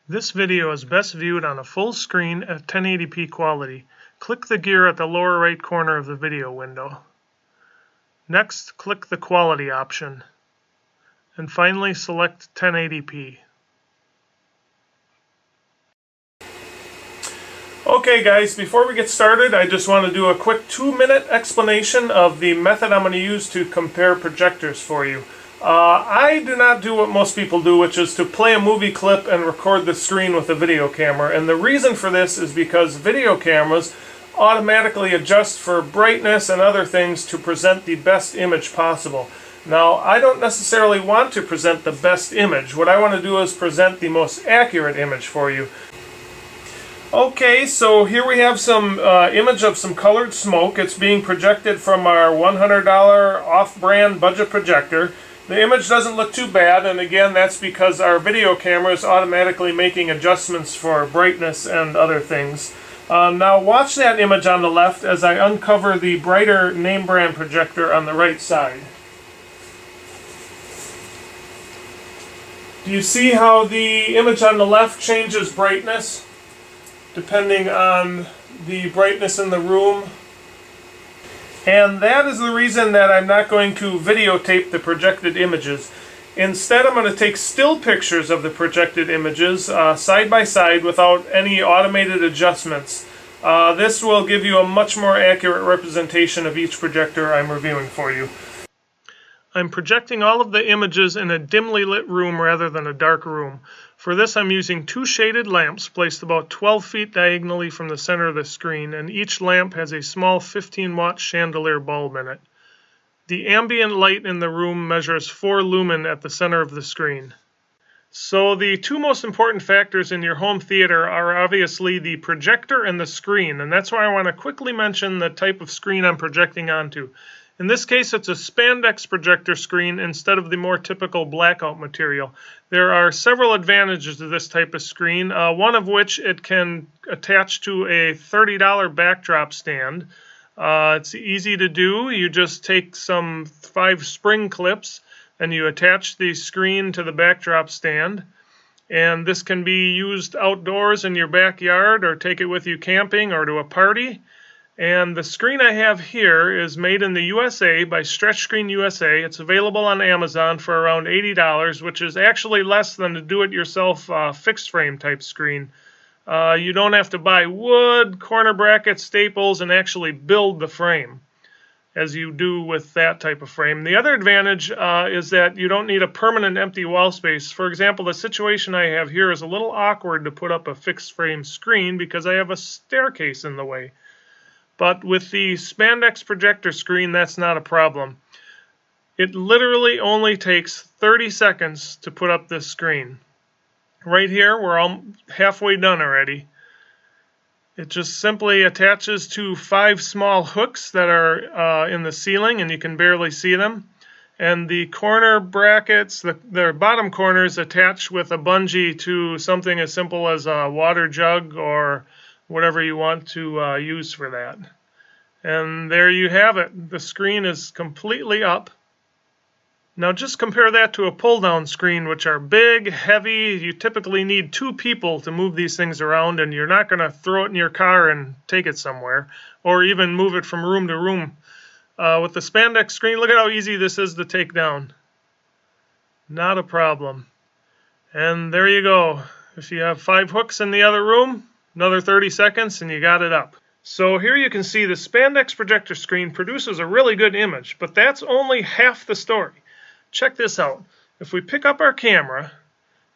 This video is best viewed on a full screen at 1080p quality. Click the gear at the lower right corner of the video window. Next, click the quality option. And finally, select 1080p. Okay guys, before we get started, I just want to do a quick 2-minute explanation of the method I'm going to use to compare projectors for you. I do not do what most people do, which is to play a movie clip and record the screen with a video camera. And the reason for this is because video cameras automatically adjust for brightness and other things to present the best image possible. Now, I don't necessarily want to present the best image. What I want to do is present the most accurate image for you. Okay, so here we have some image of some colored smoke. It's being projected from our $100 off-brand budget projector. The image doesn't look too bad, and again, that's because our video camera is automatically making adjustments for brightness and other things. Now watch that image on the left as I uncover the brighter name brand projector on the right side. Do you see how the image on the left changes brightness depending on the brightness in the room? And that is the reason that I'm not going to videotape the projected images. Instead, I'm going to take still pictures of the projected images side by side without any automated adjustments. This will give you a much more accurate representation of each projector I'm reviewing for you. I'm projecting all of the images in a dimly lit room rather than a dark room. For this, I'm using 2 shaded lamps placed about 12 feet diagonally from the center of the screen, and each lamp has a small 15-watt chandelier bulb in it. The ambient light in the room measures 4 lumen at the center of the screen. So the 2 most important factors in your home theater are obviously the projector and the screen, and that's why I want to quickly mention the type of screen I'm projecting onto. In this case, it's a Spandex projector screen instead of the more typical blackout material. There are several advantages to this type of screen, one of which it can attach to a $30 backdrop stand. It's easy to do. You just take some 5 spring clips and you attach the screen to the backdrop stand. And this can be used outdoors in your backyard, or take it with you camping or to a party. And the screen I have here is made in the USA by Stretch Screen USA. It's available on Amazon for around $80, which is actually less than a do-it-yourself fixed frame type screen. You don't have to buy wood, corner brackets, staples, and actually build the frame as you do with that type of frame. The other advantage is that you don't need a permanent empty wall space. For example, the situation I have here is a little awkward to put up a fixed frame screen because I have a staircase in the way. But with the Spandex projector screen, that's not a problem. It literally only takes 30 seconds to put up this screen. Right here, we're all halfway done already. It just simply attaches to 5 small hooks that are in the ceiling, and you can barely see them. And the corner brackets, the bottom corners, attach with a bungee to something as simple as a water jug or whatever you want to use for that. And there you have it. The screen is completely up. Now just compare that to a pull-down screen, which are big, heavy. You typically need 2 people to move these things around, and you're not going to throw it in your car and take it somewhere, or even move it from room to room. With the Spandex screen, look at how easy this is to take down. Not a problem. And there you go. If you have 5 hooks in the other room, another 30 seconds and you got it up. So here you can see the Spandex projector screen produces a really good image, but that's only half the story. Check this out. If we pick up our camera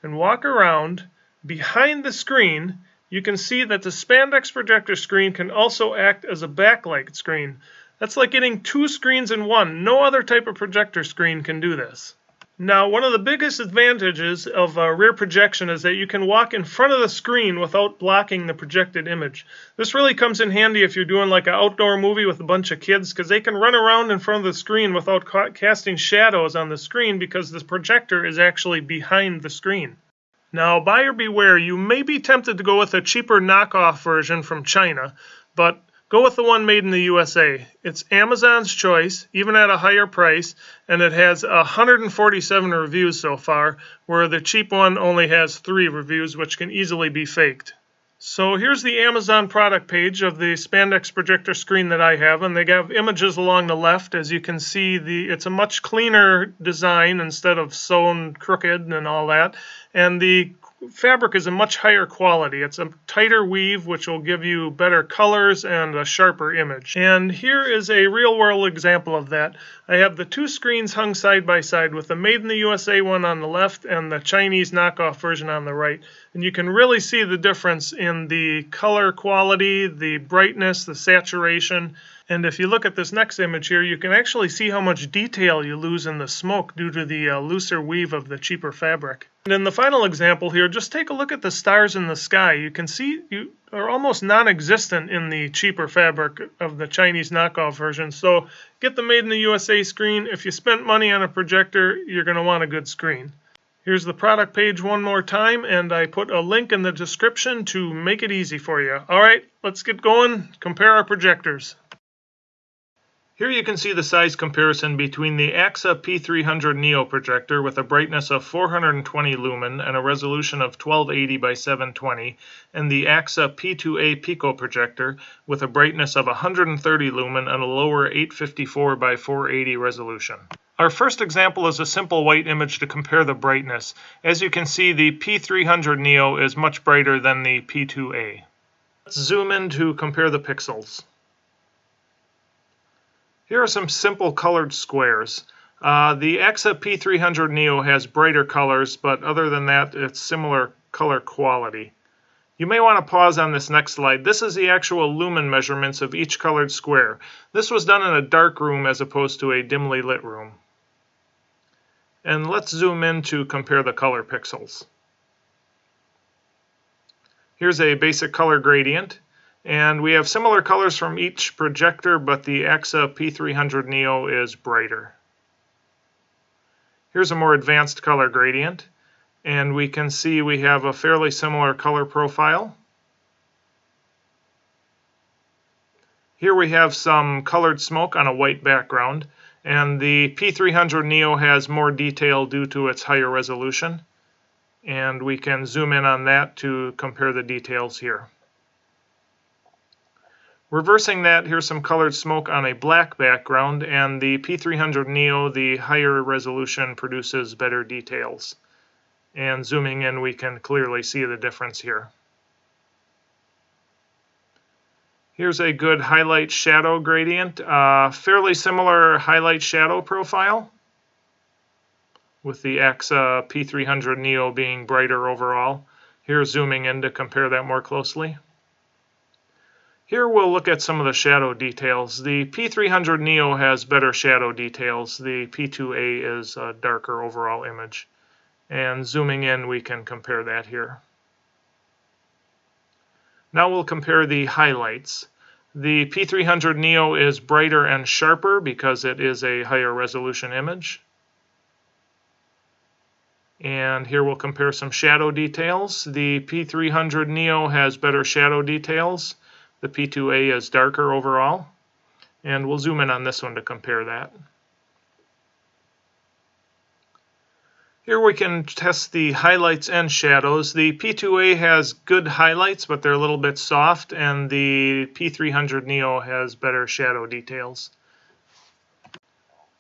and walk around behind the screen, you can see that the Spandex projector screen can also act as a backlight screen. That's like getting 2 screens in one. No other type of projector screen can do this. Now, one of the biggest advantages of rear projection is that you can walk in front of the screen without blocking the projected image. This really comes in handy if you're doing like an outdoor movie with a bunch of kids, because they can run around in front of the screen without casting shadows on the screen because the projector is actually behind the screen. Now, buyer beware, you may be tempted to go with a cheaper knockoff version from China, but Go with the one made in the USA. It's Amazon's choice, even at a higher price, and it has 147 reviews so far, where the cheap one only has 3 reviews, which can easily be faked. So here's the Amazon product page of the Spandex projector screen that I have, and they have images along the left. As you can see, it's a much cleaner design instead of sewn crooked and all that, and the fabric is a much higher quality. It's a tighter weave, which will give you better colors and a sharper image. And here is a real-world example of that. I have the 2 screens hung side by side with the Made in the USA one on the left and the Chinese knockoff version on the right. And you can really see the difference in the color quality, the brightness, the saturation. And if you look at this next image here, you can actually see how much detail you lose in the smoke due to the looser weave of the cheaper fabric. And in the final example here, just take a look at the stars in the sky. You can see you are almost non-existent in the cheaper fabric of the Chinese knockoff version. So get the Made in the USA screen. If you spent money on a projector, you're going to want a good screen. Here's the product page one more time, and I put a link in the description to make it easy for you. All right, let's get going. Compare our projectors. Here you can see the size comparison between the Aaxa P300 Neo projector with a brightness of 420 lumen and a resolution of 1280 by 720, and the Aaxa P2-A pico projector with a brightness of 130 lumen and a lower 854 by 480 resolution. Our first example is a simple white image to compare the brightness. As you can see, the P300 Neo is much brighter than the P2-A. Let's zoom in to compare the pixels. Here are some simple colored squares. The Aaxa P300 Neo has brighter colors, but other than that, it's similar color quality. You may want to pause on this next slide. This is the actual lumen measurements of each colored square. This was done in a dark room as opposed to a dimly lit room. And let's zoom in to compare the color pixels. Here's a basic color gradient. And we have similar colors from each projector, but the Aaxa P300 Neo is brighter. Here's a more advanced color gradient, and we can see we have a fairly similar color profile. Here we have some colored smoke on a white background, and the P300 Neo has more detail due to its higher resolution, and we can zoom in on that to compare the details here. Reversing that, here's some colored smoke on a black background, and the P300 Neo, the higher resolution, produces better details. And zooming in, we can clearly see the difference here. Here's a good highlight shadow gradient, fairly similar highlight shadow profile, with the Aaxa P300 Neo being brighter overall. Here's zooming in to compare that more closely. Here we'll look at some of the shadow details. The P300 Neo has better shadow details. The P2-A is a darker overall image. And zooming in, we can compare that here. Now we'll compare the highlights. The P300 Neo is brighter and sharper because it is a higher resolution image. And here we'll compare some shadow details. The P300 Neo has better shadow details. The P2-A is darker overall, and we'll zoom in on this one to compare that. Here we can test the highlights and shadows. The P2-A has good highlights, but they're a little bit soft, and the P300 Neo has better shadow details.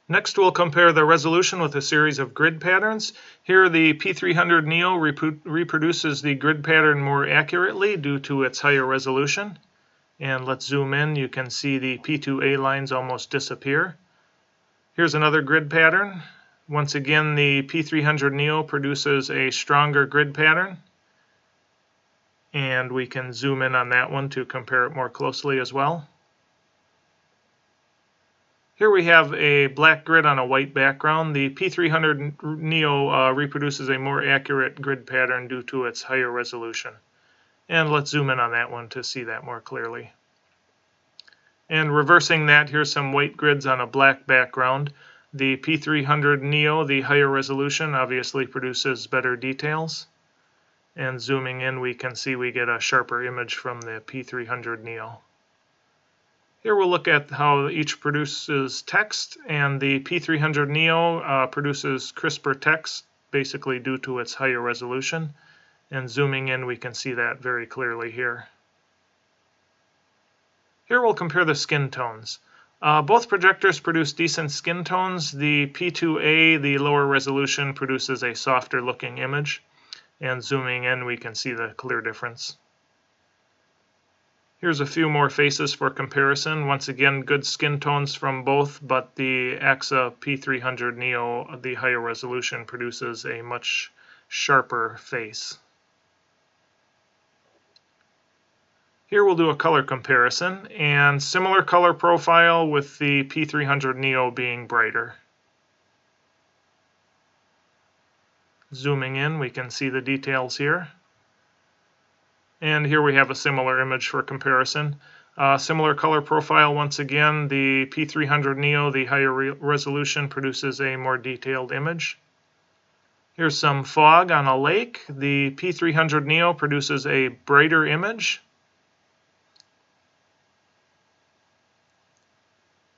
Next, we'll compare the resolution with a series of grid patterns. Here, the P300 Neo reproduces the grid pattern more accurately due to its higher resolution. And let's zoom in. You can see the P2-A lines almost disappear. Here's another grid pattern. Once again, the P300 Neo produces a stronger grid pattern. And we can zoom in on that one to compare it more closely as well. Here we have a black grid on a white background. The P300 Neo reproduces a more accurate grid pattern due to its higher resolution. And let's zoom in on that one to see that more clearly. And reversing that, here's some white grids on a black background. The P300 Neo, the higher resolution, obviously produces better details. And zooming in, we can see we get a sharper image from the P300 Neo. Here we'll look at how each produces text, and the P300 Neo produces crisper text, basically due to its higher resolution. And zooming in, we can see that very clearly here. Here we'll compare the skin tones. Both projectors produce decent skin tones. The P2-A, the lower resolution, produces a softer looking image. And zooming in, we can see the clear difference. Here's a few more faces for comparison. Once again, good skin tones from both, but the Aaxa P300 Neo, the higher resolution, produces a much sharper face. Here we'll do a color comparison, and similar color profile with the P300 Neo being brighter. Zooming in, we can see the details here. And here we have a similar image for comparison. Similar color profile once again. The P300 Neo, the higher resolution, produces a more detailed image. Here's some fog on a lake. The P300 Neo produces a brighter image.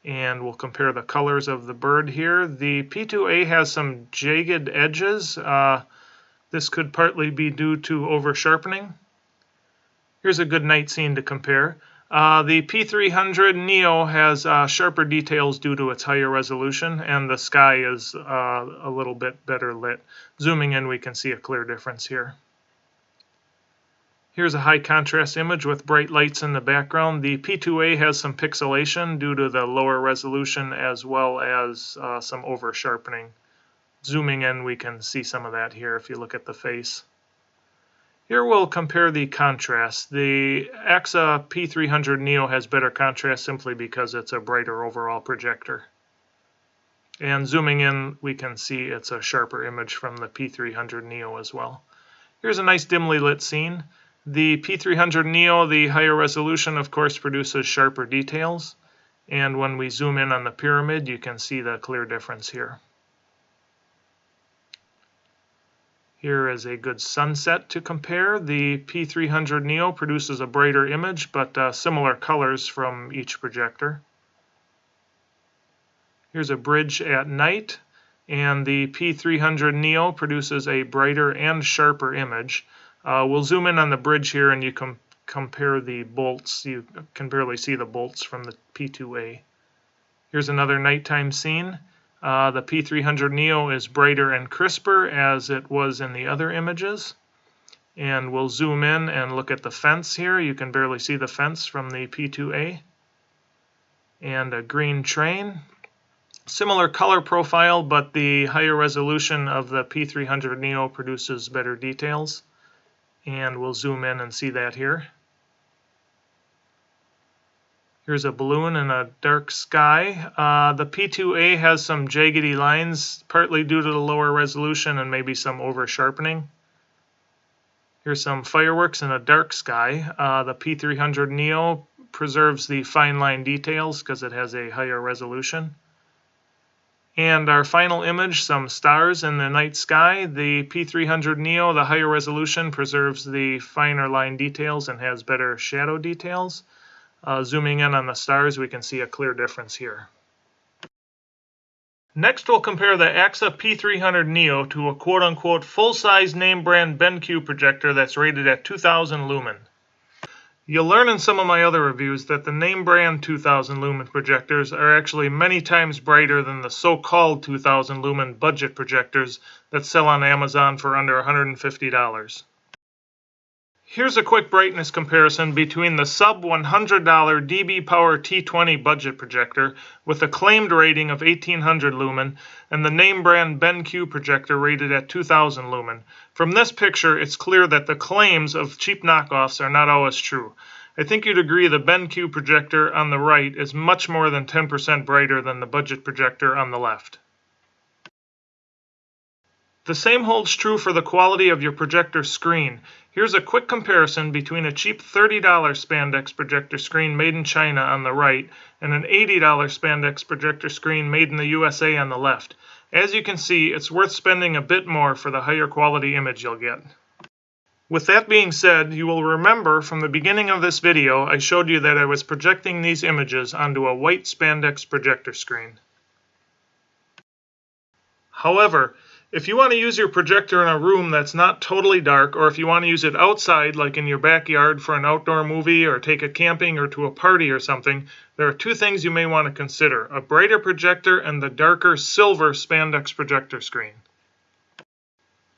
And we'll compare the colors of the bird here. The P2-A has some jagged edges. This could partly be due to over sharpening. Here's a good night scene to compare. The P300 Neo has sharper details due to its higher resolution, and the sky is a little bit better lit. Zooming in, we can see a clear difference here. Here's a high contrast image with bright lights in the background. The P2-A has some pixelation due to the lower resolution as well as some over sharpening. Zooming in, we can see some of that here if you look at the face. Here we'll compare the contrast. The Aaxa P300 Neo has better contrast simply because it's a brighter overall projector. And zooming in, we can see it's a sharper image from the P300 Neo as well. Here's a nice dimly lit scene. The P300 Neo, the higher resolution, of course, produces sharper details. And when we zoom in on the pyramid, you can see the clear difference here. Here is a good sunset to compare. The P300 Neo produces a brighter image, but similar colors from each projector. Here's a bridge at night, and the P300 Neo produces a brighter and sharper image. We'll zoom in on the bridge here, and you can compare the bolts. You can barely see the bolts from the P2-A. Here's another nighttime scene. The P300 Neo is brighter and crisper as it was in the other images. And we'll zoom in and look at the fence here. You can barely see the fence from the P2-A. And a green train. Similar color profile, but the higher resolution of the P300 Neo produces better details. And we'll zoom in and see that here. Here's a balloon in a dark sky. The P2-A has some jaggedy lines, partly due to the lower resolution and maybe some over sharpening. Here's some fireworks in a dark sky. The P300 Neo preserves the fine line details because it has a higher resolution. And our final image, some stars in the night sky. The P300 Neo, the higher resolution, preserves the finer line details and has better shadow details. Zooming in on the stars, we can see a clear difference here. Next, we'll compare the Aaxa P300 Neo to a quote-unquote full-size name brand BenQ projector that's rated at 2000 lumen. You'll learn in some of my other reviews that the name brand 2000 lumen projectors are actually many times brighter than the so-called 2000 lumen budget projectors that sell on Amazon for under $150. Here's a quick brightness comparison between the sub-$100 dB Power T20 budget projector with a claimed rating of 1800 lumen and the name brand BenQ projector rated at 2000 lumen. From this picture, it's clear that the claims of cheap knockoffs are not always true. I think you'd agree the BenQ projector on the right is much more than 10% brighter than the budget projector on the left. The same holds true for the quality of your projector screen. Here's a quick comparison between a cheap $30 Spandex projector screen made in China on the right and an $80 Spandex projector screen made in the USA on the left. As you can see, it's worth spending a bit more for the higher quality image you'll get. With that being said, you will remember from the beginning of this video I showed you that I was projecting these images onto a white spandex projector screen. However, if you want to use your projector in a room that's not totally dark, or if you want to use it outside, like in your backyard for an outdoor movie, or take it camping or to a party or something, there are two things you may want to consider: a brighter projector and the darker silver spandex projector screen.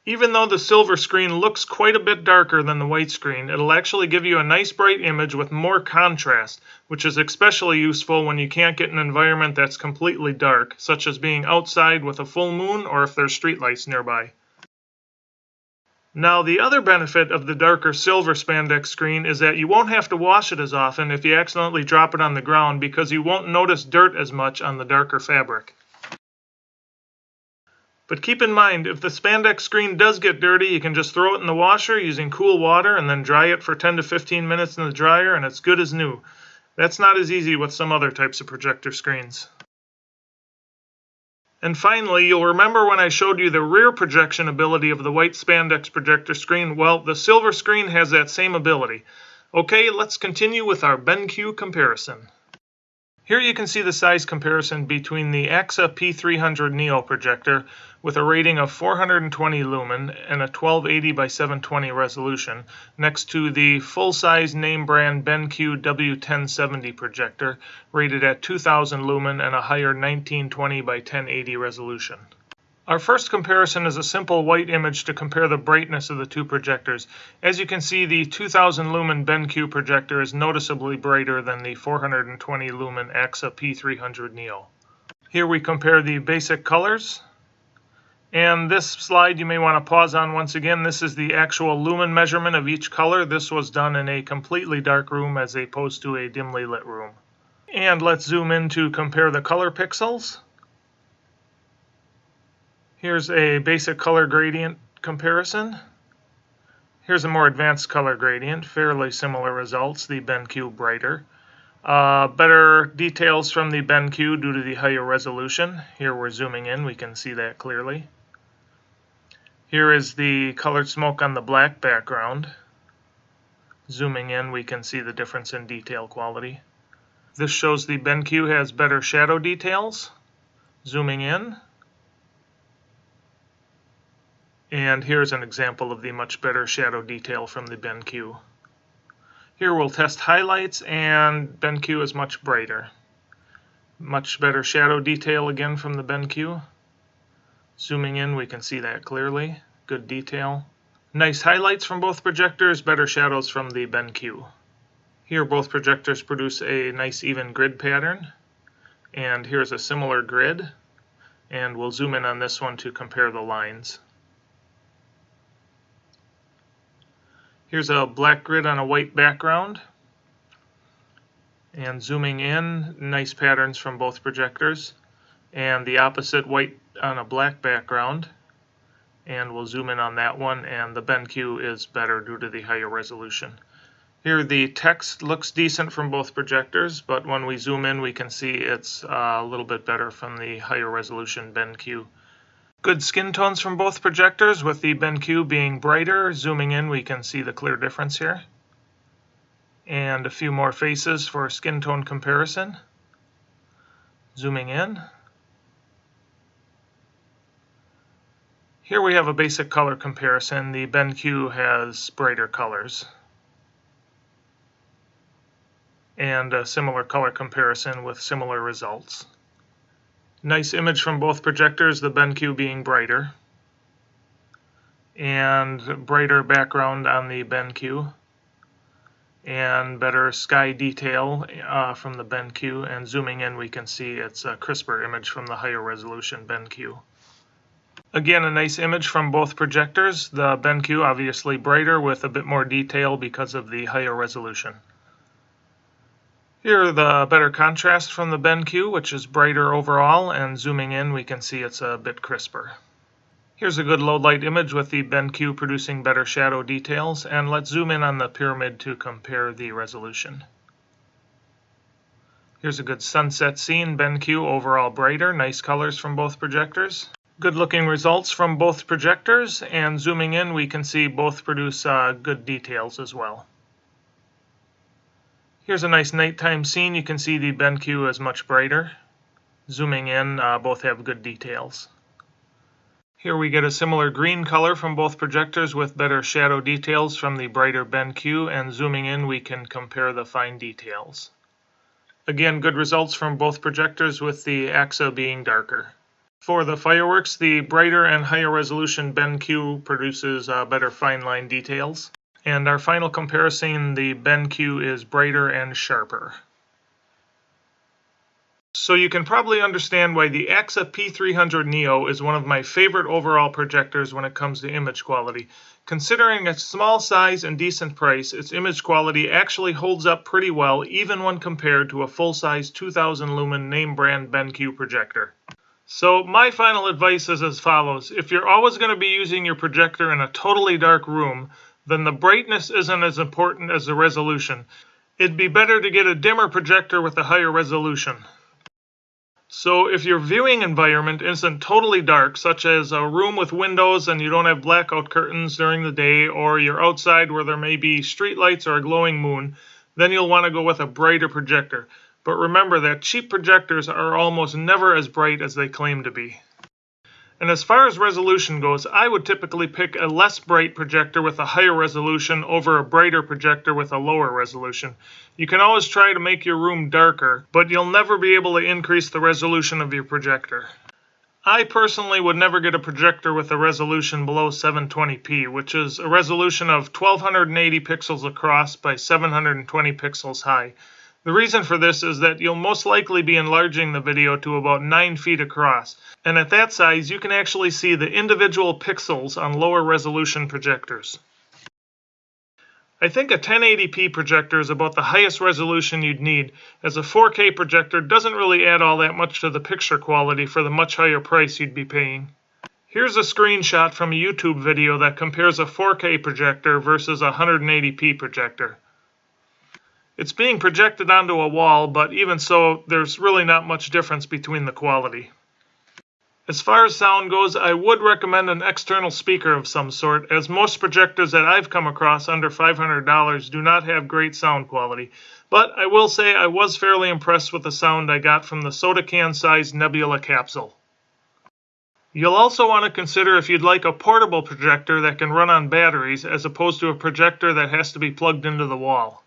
Even though the silver screen looks quite a bit darker than the white screen, it'll actually give you a nice bright image with more contrast, which is especially useful when you can't get an environment that's completely dark, such as being outside with a full moon or if there's streetlights nearby. Now, the other benefit of the darker silver spandex screen is that you won't have to wash it as often if you accidentally drop it on the ground, because you won't notice dirt as much on the darker fabric. But keep in mind, if the spandex screen does get dirty, you can just throw it in the washer using cool water and then dry it for 10 to 15 minutes in the dryer and it's good as new. That's not as easy with some other types of projector screens. And finally, you'll remember when I showed you the rear projection ability of the white spandex projector screen. Well, the silver screen has that same ability. Okay, let's continue with our BenQ comparison. Here you can see the size comparison between the Aaxa P300 Neo projector with a rating of 420 lumen and a 1280 by 720 resolution next to the full-size name brand BenQ W1070 projector rated at 2000 lumen and a higher 1920 by 1080 resolution. Our first comparison is a simple white image to compare the brightness of the two projectors. As you can see, the 2000 lumen BenQ projector is noticeably brighter than the 420 lumen Aaxa P300 Neo. Here we compare the basic colors. And this slide you may want to pause on once again. This is the actual lumen measurement of each color. This was done in a completely dark room as opposed to a dimly lit room. And let's zoom in to compare the color pixels. Here's a basic color gradient comparison. Here's a more advanced color gradient, fairly similar results, the BenQ brighter. Better details from the BenQ due to the higher resolution. Here we're zooming in, we can see that clearly. Here is the colored smoke on the black background. Zooming in, we can see the difference in detail quality. This shows the BenQ has better shadow details. Zooming in. And here's an example of the much better shadow detail from the BenQ. Here we'll test highlights, and BenQ is much brighter. Much better shadow detail again from the BenQ. Zooming in, we can see that clearly. Good detail. Nice highlights from both projectors, better shadows from the BenQ. Here both projectors produce a nice even grid pattern. And here's a similar grid. And we'll zoom in on this one to compare the lines. Here's a black grid on a white background. And zooming in, nice patterns from both projectors. And the opposite, white on a black background. And we'll zoom in on that one, and the BenQ is better due to the higher resolution. Here the text looks decent from both projectors, but when we zoom in we can see it's a little bit better from the higher resolution BenQ. Good skin tones from both projectors, with the BenQ being brighter. Zooming in, we can see the clear difference here. And a few more faces for skin tone comparison. Zooming in. Here we have a basic color comparison. The BenQ has brighter colors. And a similar color comparison with similar results. Nice image from both projectors, the BenQ being brighter. And brighter background on the BenQ. And better sky detail from the BenQ. And zooming in, we can see it's a crisper image from the higher resolution BenQ. Again, a nice image from both projectors. The BenQ obviously brighter with a bit more detail because of the higher resolution. Here are the better contrast from the BenQ, which is brighter overall, and zooming in we can see it's a bit crisper. Here's a good low light image with the BenQ producing better shadow details, and let's zoom in on the pyramid to compare the resolution. Here's a good sunset scene, BenQ overall brighter, nice colors from both projectors. Good looking results from both projectors, and zooming in we can see both produce good details as well. Here's a nice nighttime scene. You can see the BenQ is much brighter. Zooming in, both have good details. Here we get a similar green color from both projectors with better shadow details from the brighter BenQ, and zooming in we can compare the fine details. Again, good results from both projectors with the Aaxa being darker. For the fireworks, the brighter and higher resolution BenQ produces better fine line details. And our final comparison, the BenQ is brighter and sharper. So you can probably understand why the Aaxa P300 Neo is one of my favorite overall projectors when it comes to image quality. Considering its small size and decent price, its image quality actually holds up pretty well even when compared to a full-size 2000 lumen name brand BenQ projector. So my final advice is as follows. If you're always going to be using your projector in a totally dark room, then the brightness isn't as important as the resolution. It'd be better to get a dimmer projector with a higher resolution. So if your viewing environment isn't totally dark, such as a room with windows and you don't have blackout curtains during the day, or you're outside where there may be street lights or a glowing moon, then you'll want to go with a brighter projector. But remember that cheap projectors are almost never as bright as they claim to be. And as far as resolution goes, I would typically pick a less bright projector with a higher resolution over a brighter projector with a lower resolution. You can always try to make your room darker, but you'll never be able to increase the resolution of your projector. I personally would never get a projector with a resolution below 720p, which is a resolution of 1280 pixels across by 720 pixels high. The reason for this is that you'll most likely be enlarging the video to about 9 feet across, and at that size you can actually see the individual pixels on lower resolution projectors. I think a 1080p projector is about the highest resolution you'd need, as a 4K projector doesn't really add all that much to the picture quality for the much higher price you'd be paying. Here's a screenshot from a YouTube video that compares a 4K projector versus a 180p projector. It's being projected onto a wall, but even so, there's really not much difference between the quality. As far as sound goes, I would recommend an external speaker of some sort, as most projectors that I've come across under $500 do not have great sound quality. But I will say I was fairly impressed with the sound I got from the soda can-sized nebula capsule. You'll also want to consider if you'd like a portable projector that can run on batteries, as opposed to a projector that has to be plugged into the wall.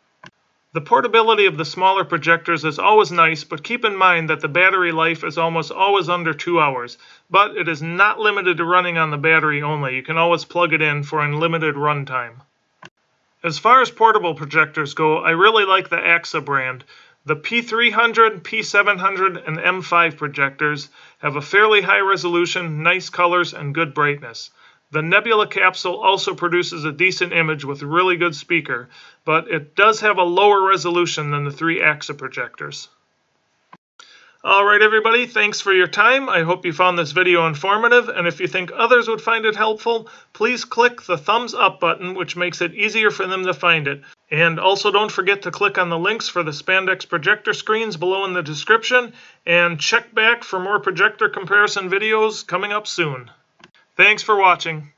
The portability of the smaller projectors is always nice, but keep in mind that the battery life is almost always under 2 hours. But it is not limited to running on the battery only. You can always plug it in for unlimited runtime. As far as portable projectors go, I really like the Aaxa brand. The P300, P700, and M5 projectors have a fairly high resolution, nice colors, and good brightness. The nebula capsule also produces a decent image with a really good speaker, but it does have a lower resolution than the 3 Aaxa projectors. Alright everybody, thanks for your time. I hope you found this video informative, and if you think others would find it helpful, please click the thumbs up button, which makes it easier for them to find it. And also don't forget to click on the links for the Spandex projector screens below in the description, and check back for more projector comparison videos coming up soon. Thanks for watching.